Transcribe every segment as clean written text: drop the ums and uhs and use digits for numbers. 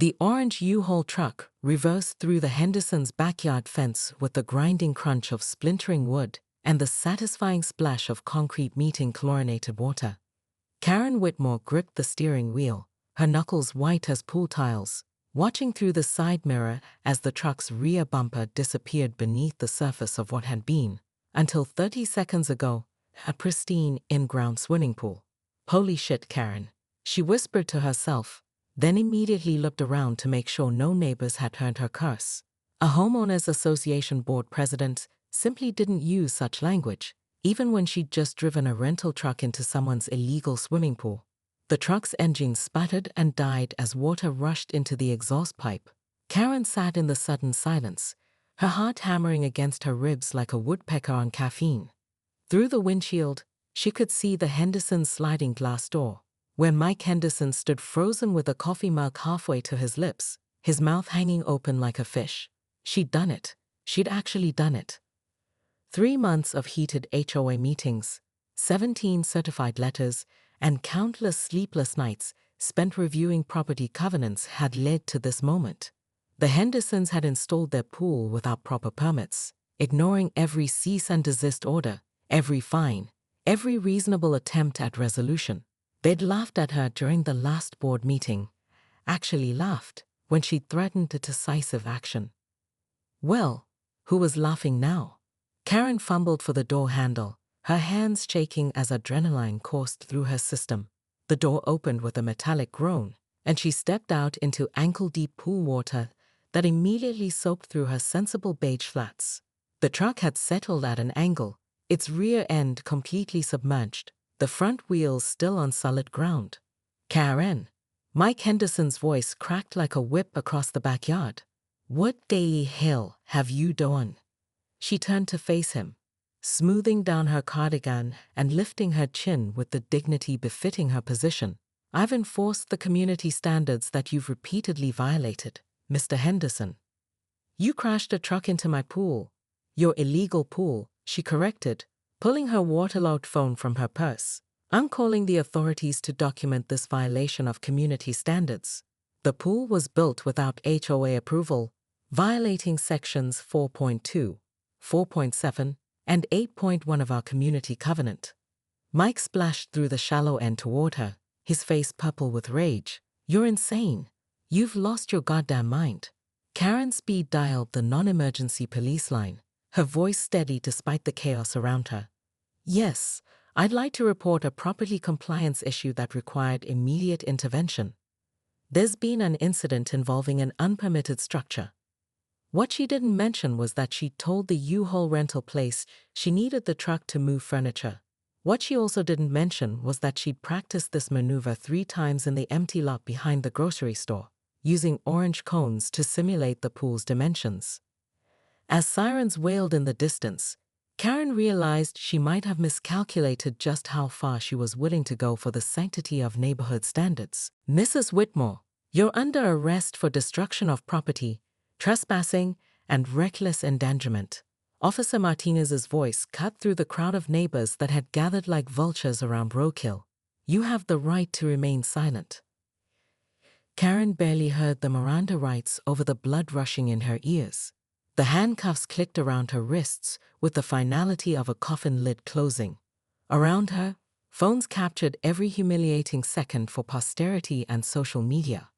The orange U-Haul truck reversed through the Hendersons' backyard fence with the grinding crunch of splintering wood and the satisfying splash of concrete meeting chlorinated water. Karen Whitmore gripped the steering wheel, her knuckles white as pool tiles, watching through the side mirror as the truck's rear bumper disappeared beneath the surface of what had been, until 30 seconds ago, a pristine in-ground swimming pool. "Holy shit, Karen," she whispered to herself, then immediately looked around to make sure no neighbors had heard her curse. A homeowners association board president simply didn't use such language, even when she'd just driven a rental truck into someone's illegal swimming pool. The truck's engine sputtered and died as water rushed into the exhaust pipe. Karen sat in the sudden silence, her heart hammering against her ribs like a woodpecker on caffeine. Through the windshield, she could see the Hendersons' sliding glass door, where Mike Henderson stood frozen with a coffee mug halfway to his lips, his mouth hanging open like a fish. She'd done it. She'd actually done it. 3 months of heated HOA meetings, 17 certified letters, and countless sleepless nights spent reviewing property covenants had led to this moment. The Hendersons had installed their pool without proper permits, ignoring every cease and desist order, every fine, every reasonable attempt at resolution. They'd laughed at her during the last board meeting, actually laughed when she threatened a decisive action. Well, who was laughing now? Karen fumbled for the door handle, her hands shaking as adrenaline coursed through her system. The door opened with a metallic groan, and she stepped out into ankle-deep pool water that immediately soaked through her sensible beige flats. The truck had settled at an angle, its rear end completely submerged, the front wheels still on solid ground. "Karen," Mike Henderson's voice cracked like a whip across the backyard. "What the hell have you done?" She turned to face him, smoothing down her cardigan and lifting her chin with the dignity befitting her position. "I've enforced the community standards that you've repeatedly violated, Mr. Henderson." "You crashed a truck into my pool. Your illegal pool," she corrected, pulling her waterlogged phone from her purse. "I'm calling the authorities to document this violation of community standards. The pool was built without HOA approval, violating sections 4.2, 4.7, and 8.1 of our community covenant." Mike splashed through the shallow end toward her, his face purple with rage. "You're insane. You've lost your goddamn mind." Karen speed dialed the non-emergency police line, her voice steady despite the chaos around her. "Yes, I'd like to report a property compliance issue that required immediate intervention. There's been an incident involving an unpermitted structure." What she didn't mention was that she told the U-Haul rental place she needed the truck to move furniture. What she also didn't mention was that she'd practiced this maneuver 3 times in the empty lot behind the grocery store, using orange cones to simulate the pool's dimensions. As sirens wailed in the distance, Karen realized she might have miscalculated just how far she was willing to go for the sanctity of neighborhood standards. "Mrs. Whitmore, you're under arrest for destruction of property, trespassing, and reckless endangerment." Officer Martinez's voice cut through the crowd of neighbors that had gathered like vultures around Roadkill. "You have the right to remain silent." Karen barely heard the Miranda rights over the blood rushing in her ears. The handcuffs clicked around her wrists with the finality of a coffin lid closing. Around her, phones captured every humiliating second for posterity and social media.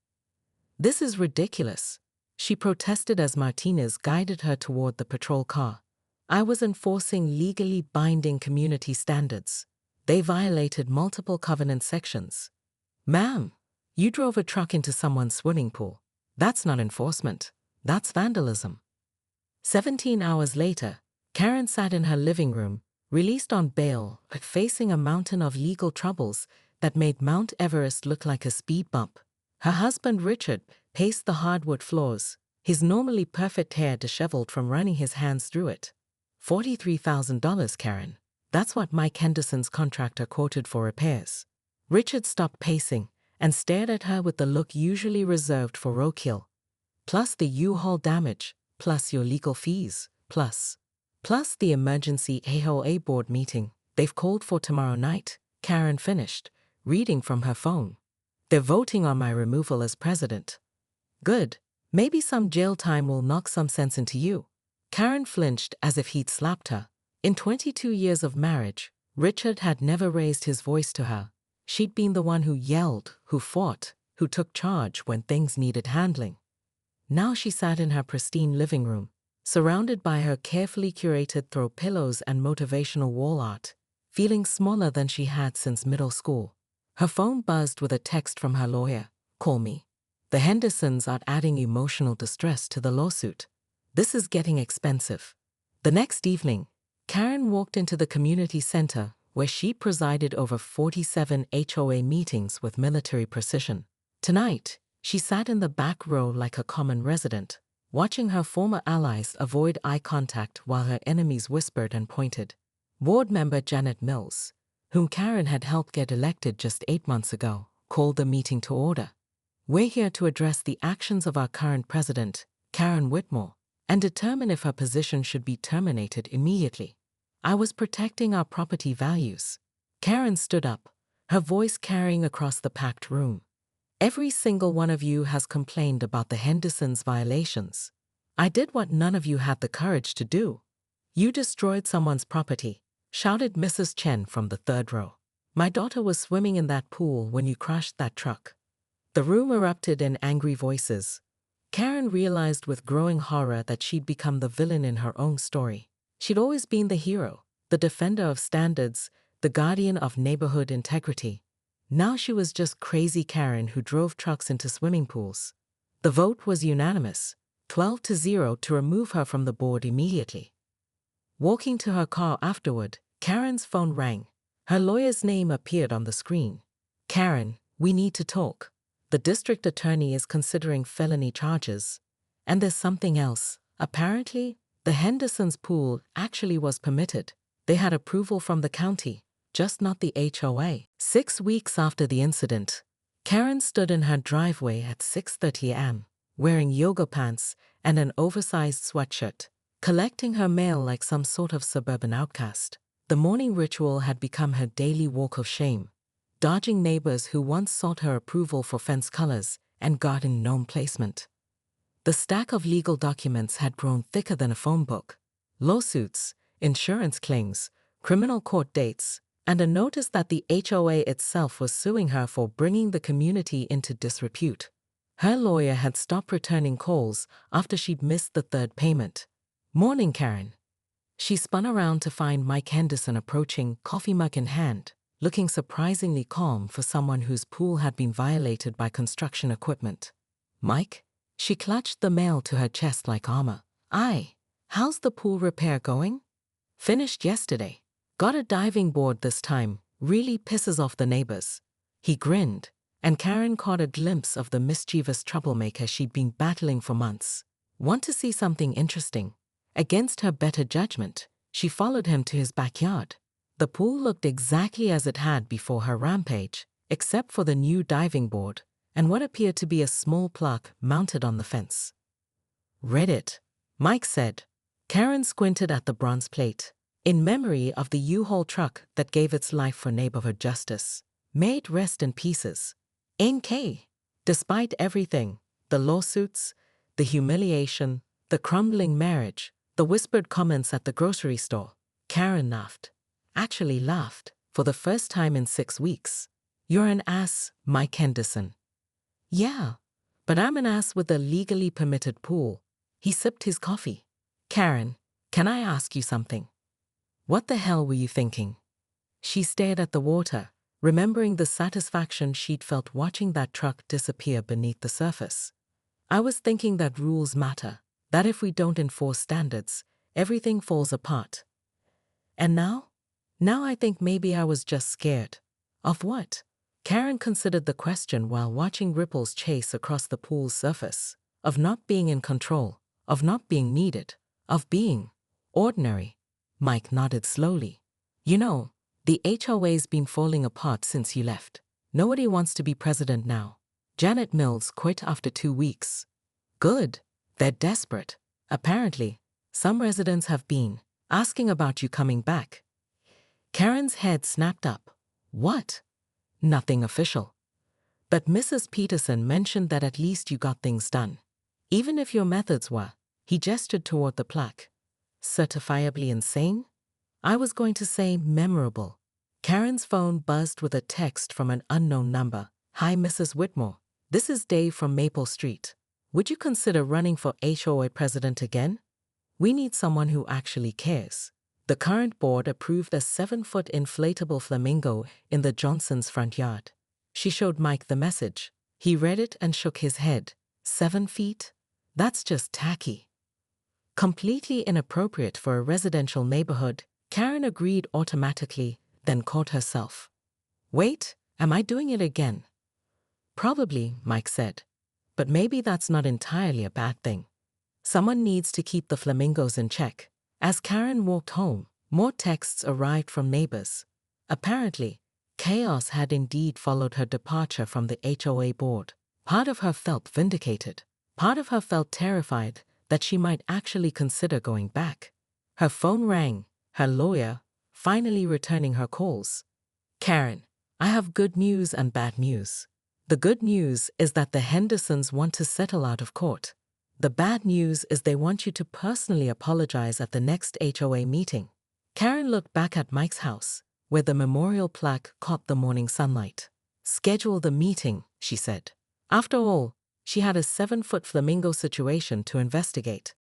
"This is ridiculous," she protested as Martinez guided her toward the patrol car. "I was enforcing legally binding community standards. They violated multiple covenant sections." "Ma'am, you drove a truck into someone's swimming pool. That's not enforcement. That's vandalism." 17 hours later, Karen sat in her living room, released on bail but facing a mountain of legal troubles that made Mount Everest look like a speed bump. Her husband Richard paced the hardwood floors, his normally perfect hair disheveled from running his hands through it. $43,000, Karen. That's what Mike Henderson's contractor quoted for repairs. Richard stopped pacing and stared at her with the look usually reserved for roadkill. "Plus the U-Haul damage, plus your legal fees, plus the emergency HOA board meeting they've called for tomorrow night," Karen finished, reading from her phone. "They're voting on my removal as president." Good. Maybe some jail time will knock some sense into you. Karen flinched as if he'd slapped her. In 22 years of marriage, Richard had never raised his voice to her. She'd been the one who yelled, who fought, who took charge when things needed handling. Now she sat in her pristine living room, surrounded by her carefully curated throw pillows and motivational wall art, feeling smaller than she had since middle school. Her phone buzzed with a text from her lawyer. Call me. The Hendersons are adding emotional distress to the lawsuit. This is getting expensive. The next evening, Karen walked into the community center where she presided over 47 HOA meetings with military precision. Tonight, she sat in the back row like a common resident, watching her former allies avoid eye contact while her enemies whispered and pointed. Board member Janet Mills, whom Karen had helped get elected just 8 months ago, called the meeting to order. We're here to address the actions of our current president, Karen Whitmore, and determine if her position should be terminated immediately. I was protecting our property values. Karen stood up, her voice carrying across the packed room. Every single one of you has complained about the Hendersons' violations. I did what none of you had the courage to do. You destroyed someone's property, shouted Mrs. Chen from the third row. My daughter was swimming in that pool when you crashed that truck. The room erupted in angry voices. Karen realized with growing horror that she'd become the villain in her own story. She'd always been the hero, the defender of standards, the guardian of neighborhood integrity. Now she was just crazy Karen who drove trucks into swimming pools. The vote was unanimous, 12-0 to remove her from the board immediately. Walking to her car afterward, Karen's phone rang. Her lawyer's name appeared on the screen. Karen, we need to talk. The district attorney is considering felony charges. And there's something else. Apparently, the Hendersons' pool actually was permitted. They had approval from the county, just not the HOA. 6 weeks after the incident, Karen stood in her driveway at 6:30 a.m., wearing yoga pants and an oversized sweatshirt, collecting her mail like some sort of suburban outcast. The morning ritual had become her daily walk of shame, dodging neighbors who once sought her approval for fence colors and garden gnome placement. The stack of legal documents had grown thicker than a phone book. Lawsuits, insurance claims, criminal court dates, and a notice that the HOA itself was suing her for bringing the community into disrepute. Her lawyer had stopped returning calls after she'd missed the third payment. Morning, Karen. She spun around to find Mike Henderson approaching, coffee mug in hand, looking surprisingly calm for someone whose pool had been violated by construction equipment. Mike? She clutched the mail to her chest like armor. Aye. How's the pool repair going? Finished yesterday. Got a diving board this time. Really pisses off the neighbors. He grinned, and Karen caught a glimpse of the mischievous troublemaker she'd been battling for months. Want to see something interesting? Against her better judgment, she followed him to his backyard. The pool looked exactly as it had before her rampage, except for the new diving board and what appeared to be a small plaque mounted on the fence. Read it, Mike said. Karen squinted at the bronze plate, in memory of the U-Haul truck that gave its life for neighborhood justice. May it rest in pieces. N.K. Despite everything, the lawsuits, the humiliation, the crumbling marriage, the whispered comments at the grocery store, Karen laughed. Actually laughed, for the first time in 6 weeks. You're an ass, Mike Henderson. Yeah, but I'm an ass with a legally permitted pool. He sipped his coffee. Karen, can I ask you something? What the hell were you thinking? She stared at the water, remembering the satisfaction she'd felt watching that truck disappear beneath the surface. I was thinking that rules matter, that if we don't enforce standards, everything falls apart. And now? Now I think maybe I was just scared. Of what? Karen considered the question while watching ripples chase across the pool's surface. Of not being in control, of not being needed, of being ordinary. Mike nodded slowly. You know, the HOA's been falling apart since you left. Nobody wants to be president now. Janet Mills quit after 2 weeks. Good. They're desperate. Apparently, some residents have been asking about you coming back. Karen's head snapped up. What? Nothing official. But Mrs. Peterson mentioned that at least you got things done. Even if your methods were, he gestured toward the plaque, certifiably insane? I was going to say memorable. Karen's phone buzzed with a text from an unknown number. Hi, Mrs. Whitmore. This is Dave from Maple Street. Would you consider running for HOA president again? We need someone who actually cares. The current board approved a 7-foot inflatable flamingo in the Johnsons' front yard. She showed Mike the message. He read it and shook his head. 7 feet? That's just tacky. Completely inappropriate for a residential neighborhood. Karen agreed automatically, then caught herself. Wait, am I doing it again? Probably, Mike said. But maybe that's not entirely a bad thing. Someone needs to keep the flamingos in check. As Karen walked home, more texts arrived from neighbors. Apparently, chaos had indeed followed her departure from the HOA board. Part of her felt vindicated. Part of her felt terrified that she might actually consider going back. Her phone rang, her lawyer, finally returning her calls. Karen, I have good news and bad news. The good news is that the Hendersons want to settle out of court. The bad news is they want you to personally apologize at the next HOA meeting. Karen looked back at Mike's house, where the memorial plaque caught the morning sunlight. Schedule the meeting, she said. After all, she had a 7-foot flamingo situation to investigate.